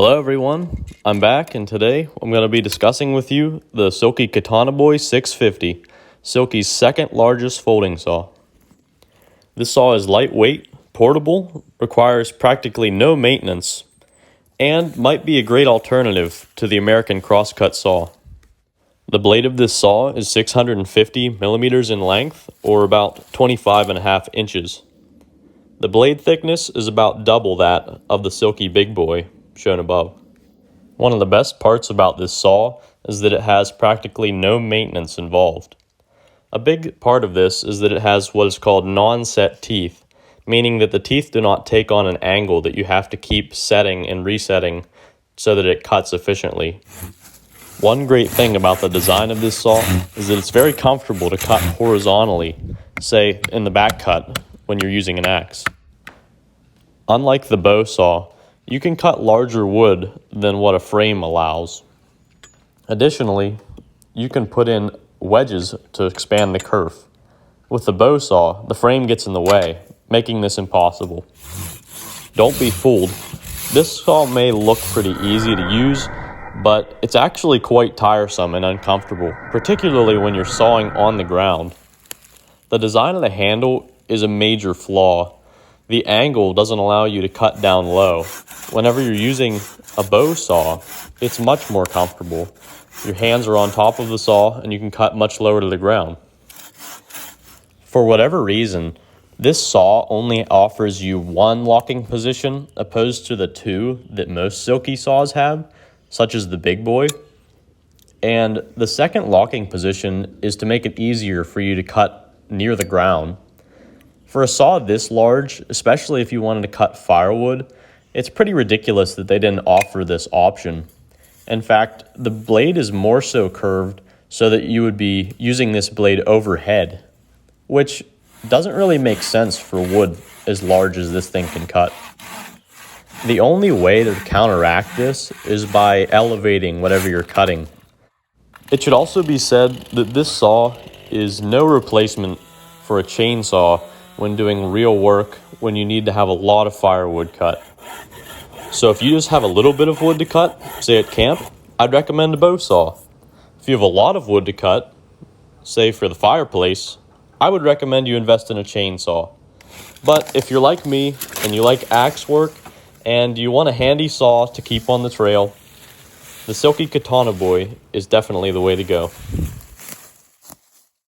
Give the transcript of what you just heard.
Hello everyone, I'm back and today I'm going to be discussing with you the Silky Katanaboy 650, Silky's second largest folding saw. This saw is lightweight, portable, requires practically no maintenance, and might be a great alternative to the American crosscut saw. The blade of this saw is 650 millimeters in length, or about 25.5 inches. The blade thickness is about double that of the Silky Big Boy, shown above. One of the best parts about this saw is that it has practically no maintenance involved. A big part of this is that it has what is called non-set teeth, meaning that the teeth do not take on an angle that you have to keep setting and resetting so that it cuts efficiently. One great thing about the design of this saw is that it's very comfortable to cut horizontally, say in the back cut when you're using an axe. Unlike the bow saw, you can cut larger wood than what a frame allows. Additionally, you can put in wedges to expand the kerf. With the bow saw, the frame gets in the way, making this impossible. Don't be fooled. This saw may look pretty easy to use, but it's actually quite tiresome and uncomfortable, particularly when you're sawing on the ground. The design of the handle is a major flaw. The angle doesn't allow you to cut down low. Whenever you're using a bow saw, it's much more comfortable. Your hands are on top of the saw and you can cut much lower to the ground. For whatever reason, this saw only offers you one locking position opposed to the two that most Silky saws have, such as the Big Boy. And the second locking position is to make it easier for you to cut near the ground. For a saw this large, especially if you wanted to cut firewood, it's pretty ridiculous that they didn't offer this option. In fact, the blade is more so curved so that you would be using this blade overhead, which doesn't really make sense for wood as large as this thing can cut. The only way to counteract this is by elevating whatever you're cutting. It should also be said that this saw is no replacement for a chainsaw when doing real work when you need to have a lot of firewood cut. So if you just have a little bit of wood to cut, say at camp, I'd recommend a bow saw. If you have a lot of wood to cut, say for the fireplace, I would recommend you invest in a chainsaw. But if you're like me and you like axe work and you want a handy saw to keep on the trail, the Silky Katanaboy is definitely the way to go.